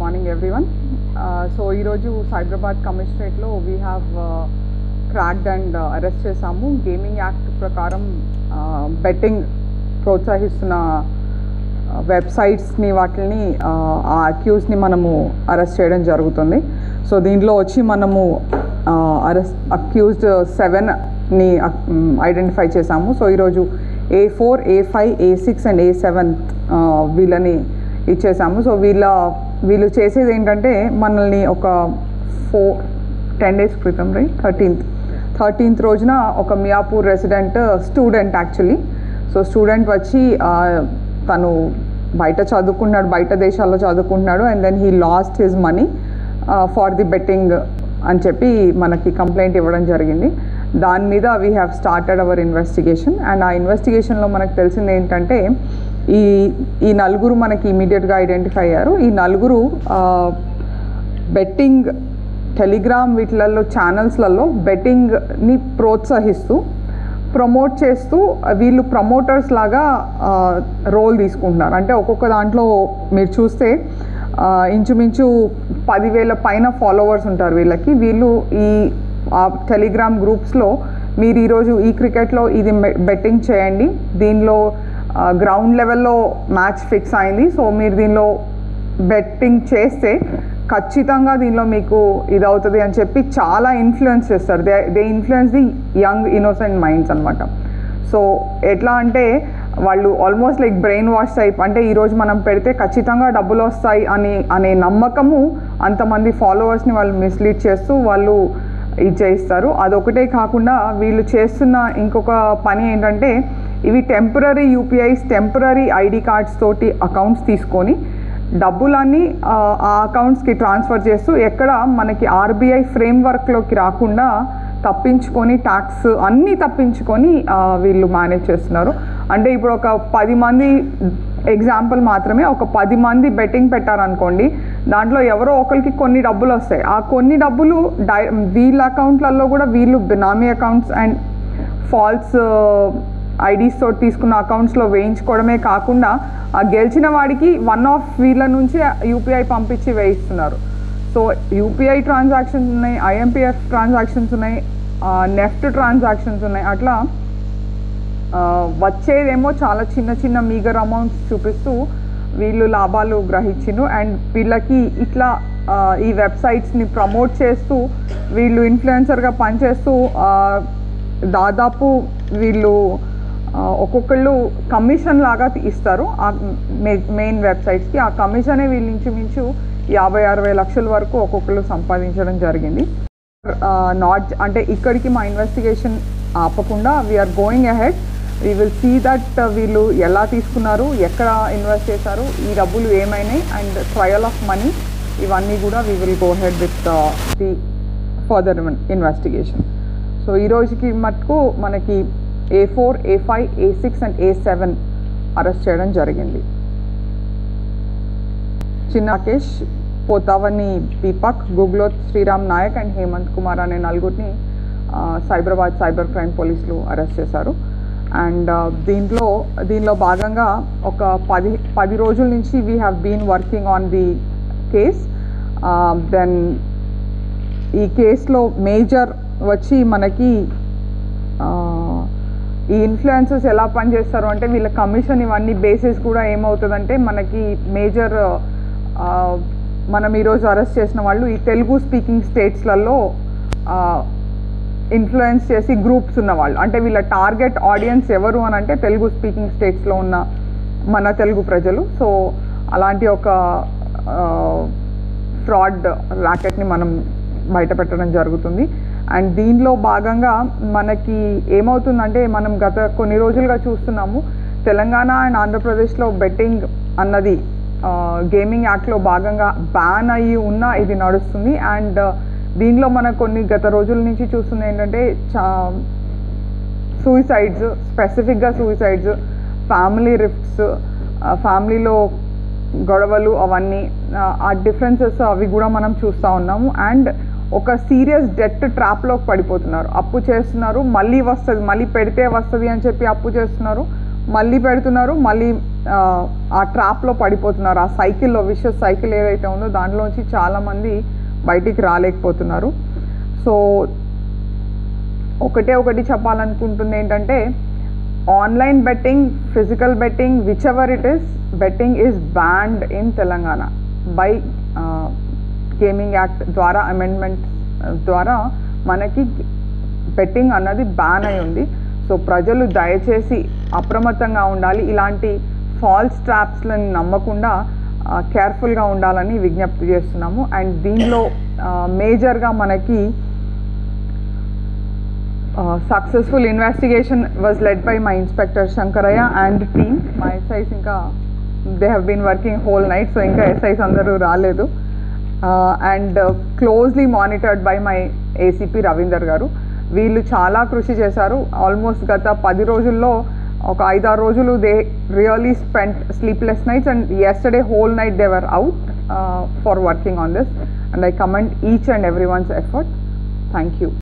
morning everyone. So ఈరోజు సైబరాబాద్ కమిషనరేట్లో we have cracked and arrest చేసాము. గేమింగ్ యాక్ట్ ప్రకారం బెట్టింగ్ ప్రోత్సహిస్తున్న వెబ్సైట్స్ని వాటిని ఆ అక్యూజ్ని మనము అరెస్ట్ చేయడం జరుగుతుంది. సో దీంట్లో వచ్చి మనము అక్యూజ్డ్ 7ని ఐడెంటిఫై చేసాము. సో ఈరోజు A4, A5, A6 and A7 వీళ్ళని ఇచ్చేసాము. సో వీళ్ళు చేసేది ఏంటంటే మనల్ని ఒక 10 days క్రితం 13th రోజున ఒక Miyapur resident student actually. So student వచ్చి తను బయట చదువుకున్నాడు, బయట దేశాల్లో చదువుకుంటున్నాడు. And then he lost his money for the betting అని చెప్పి మనకి కంప్లైంట్ ఇవ్వడం జరిగింది. దాని మీద we have started our investigation. And ఆ ఇన్వెస్టిగేషన్లో మనకు తెలిసింది ఏంటంటే ఈ నలుగురు మనకి ఇమీడియట్గా ఐడెంటిఫై అయ్యారు. ఈ నలుగురు బెట్టింగ్ టెలిగ్రామ్ వీటిలలో ఛానల్స్లలో బెట్టింగ్ని ప్రోత్సహిస్తూ ప్రమోట్ చేస్తూ వీళ్ళు ప్రమోటర్స్ లాగా రోల్ తీసుకుంటున్నారు. అంటే ఒక్కొక్క దాంట్లో మీరు చూస్తే ఇంచుమించు 10,000 పైన ఫాలోవర్స్ ఉంటారు వీళ్ళకి. వీళ్ళు ఈ టెలిగ్రామ్ గ్రూప్స్లో మీరు ఈరోజు ఈ క్రికెట్లో ఇది బెట్టింగ్ చేయండి, దీనిలో గ్రౌండ్ లెవెల్లో మ్యాచ్ ఫిక్స్ అయింది, సో మీరు దీనిలో బెట్టింగ్ చేస్తే ఖచ్చితంగా దీనిలో మీకు ఇది అవుతుంది అని చెప్పి చాలా ఇన్ఫ్లుయెన్స్ చేస్తారు. They influence the young innocent minds అనమాట. సో ఎట్లా అంటే వాళ్ళు almost like brain wash type. అంటే ఈరోజు మనం పెడితే ఖచ్చితంగా డబ్బులు వస్తాయి అనే నమ్మకము అంతమంది ఫాలోవర్స్ని వాళ్ళు మిస్లీడ్ చేస్తూ వాళ్ళు ఇది చేయిస్తారు. అదొకటే కాకుండా వీళ్ళు చేస్తున్న ఇంకొక పని ఏంటంటే ఇవి temporary UPIs, temporary ID cards తోటి అకౌంట్స్ తీసుకొని డబ్బులన్నీ ఆ అకౌంట్స్కి ట్రాన్స్ఫర్ చేస్తూ ఎక్కడ మనకి ఆర్బీఐ ఫ్రేమ్వర్క్లోకి రాకుండా తప్పించుకొని ట్యాక్స్ అన్నీ తప్పించుకొని వీళ్ళు మేనేజ్ చేస్తున్నారు. అంటే ఇప్పుడు ఒక 10 మంది ఎగ్జాంపుల్ మాత్రమే, ఒక 10 మంది బెట్టింగ్ పెట్టారనుకోండి, దాంట్లో ఎవరో ఒకరికి కొన్ని డబ్బులు వస్తాయి. ఆ కొన్ని డబ్బులు వీళ్ళ అకౌంట్లలో కూడా వీళ్ళు బినామీ అకౌంట్స్ అండ్ ఫాల్స్ ఐడీస్ తోటి తీసుకున్న అకౌంట్స్లో వేయించుకోవడమే కాకుండా ఆ గెలిచిన వాడికి వన్ ఆఫ్ వీళ్ళ నుంచి యూపీఐ పంపించి వేయిస్తున్నారు. సో యూపీఐ ట్రాన్సాక్షన్స్ ఉన్నాయి, ఐఎంపీఎఫ్ ట్రాన్సాక్షన్స్ ఉన్నాయి, నెఫ్ట్ ట్రాన్సాక్షన్స్ ఉన్నాయి. అట్లా వచ్చేదేమో చాలా చిన్న మీగర్ అమౌంట్స్ చూపిస్తూ వీళ్ళు లాభాలు గ్రహించిను. అండ్ వీళ్ళకి ఇట్లా ఈ వెబ్సైట్స్ని ప్రమోట్ చేస్తూ వీళ్ళు ఇన్ఫ్లుయెన్సర్గా పనిచేస్తూ దాదాపు వీళ్ళు ఒక్కొక్కళ్ళు కమిషన్ లాగా ఇస్తారు ఆ మెయిన్ వెబ్సైట్స్కి. ఆ కమిషనే వీళ్ళు ఇంచుమించు 50-60 లక్షల వరకు ఒక్కొక్కళ్ళు సంపాదించడం జరిగింది. అంటే ఇక్కడికి మా ఇన్వెస్టిగేషన్ ఆపకుండా we're going ahead. We will see that వీళ్ళు ఎలా తీసుకున్నారు, ఎక్కడ ఇన్వెస్ట్ చేశారు, ఈ డబ్బులు ఏమైనాయి అండ్ ట్రయల్ ఆఫ్ మనీ, ఇవన్నీ కూడా we will go head with the further investigation. So ఈ రోజుకి మటుకు మనకి A4, A5, A6 and A7 arrest చేయడం జరిగింది. చిన్నాకేష్, పోతావని దీపక్, గుగ్లోత్ శ్రీరామ్ నాయక్ అండ్ హేమంత్ కుమార్ అనే నలుగురిని సైబరాబాద్ సైబర్ క్రైమ్ పోలీసులు అరెస్ట్ చేశారు. అండ్ దీనిలో భాగంగా ఒక 10 రోజుల నుంచి we have been working on the case. Then ఈ కేసులో మేజర్ వచ్చి మనకి ఈ ఇన్ఫ్లుయెన్సర్స్ ఎలా పనిచేస్తారు అంటే వీళ్ళ కమిషన్ ఇవన్నీ బేసిస్ కూడా ఏమవుతుందంటే మనకి మేజర్ మనం ఈరోజు అరెస్ట్ చేసిన వాళ్ళు ఈ తెలుగు స్పీకింగ్ స్టేట్స్లలో ఇన్ఫ్లుయెన్స్ చేసి గ్రూప్స్ ఉన్నవాళ్ళు. అంటే వీళ్ళ టార్గెట్ ఆడియన్స్ ఎవరు అని అంటే తెలుగు స్పీకింగ్ స్టేట్స్లో ఉన్న మన తెలుగు ప్రజలు. సో అలాంటి ఒక ఫ్రాడ్ ర్యాకెట్ని మనం బయట పెట్టడం జరుగుతుంది. అండ్ దీనిలో భాగంగా మనకి ఏమవుతుందంటే మనం గత కొన్ని రోజులుగా చూస్తున్నాము తెలంగాణ అండ్ ఆంధ్రప్రదేశ్లో బెట్టింగ్ అన్నది గేమింగ్ యాక్ట్లో భాగంగా బ్యాన్ అయ్యి ఉన్న ఇది నడుస్తుంది. అండ్ దీనిలో మనకు కొన్ని గత రోజుల నుంచి చూస్తుంది ఏంటంటే సూసైడ్స్, స్పెసిఫిక్గా సూసైడ్స్, ఫ్యామిలీ రిఫ్ట్స్, ఫ్యామిలీలో గొడవలు, అవన్నీ ఆ డిఫరెన్సెస్ అవి కూడా మనం చూస్తూ ఉన్నాము. అండ్ ఒక సీరియస్ డెట్ ట్రాప్లోకి పడిపోతున్నారు. అప్పు చేస్తున్నారు, మళ్ళీ వస్తుంది, మళ్ళీ పెడితే వస్తుంది అని చెప్పి అప్పు చేస్తున్నారు, మళ్ళీ పెడుతున్నారు, మళ్ళీ ఆ ట్రాప్లో పడిపోతున్నారు. ఆ సైకిల్లో, విషస్ సైకిల్ ఏదైతే ఉందో దాంట్లోంచి చాలామంది బయటికి రాలేకపోతున్నారు. సో ఒకటి చెప్పాలనుకుంటుంది ఏంటంటే, online betting, physical betting, which ever it is, betting is banned in Telangana by gaming act ద్వారా, అమెండ్మెంట్ ద్వారా మనకి బెట్టింగ్ అన్నది బ్యాన్ అయి ఉంది. సో ప్రజలు దయచేసి అప్రమత్తంగా ఉండాలి, ఇలాంటి ఫాల్స్ ట్రాప్స్లను నమ్మకుండా కేర్ఫుల్గా ఉండాలని విజ్ఞప్తి చేస్తున్నాము. అండ్ దీనిలో మేజర్గా మనకి successful investigation was led by my inspector Shankaraiah and team. మా ఎస్ఐస్ ఇంకా they have been working whole night, so ఇంకా ఎస్ఐస్ అందరూ రాలేదు. And closely monitored by my ACP Ravinder garu. వీళ్ళు చాలా కృషి చేశారు. ఆల్మోస్ట్ గత 10 రోజుల్లో ఒక 5-6 రోజులు they really spent sleepless nights, and yesterday whole night they were out for working on this, and I commend each and everyone's effort. Thank you.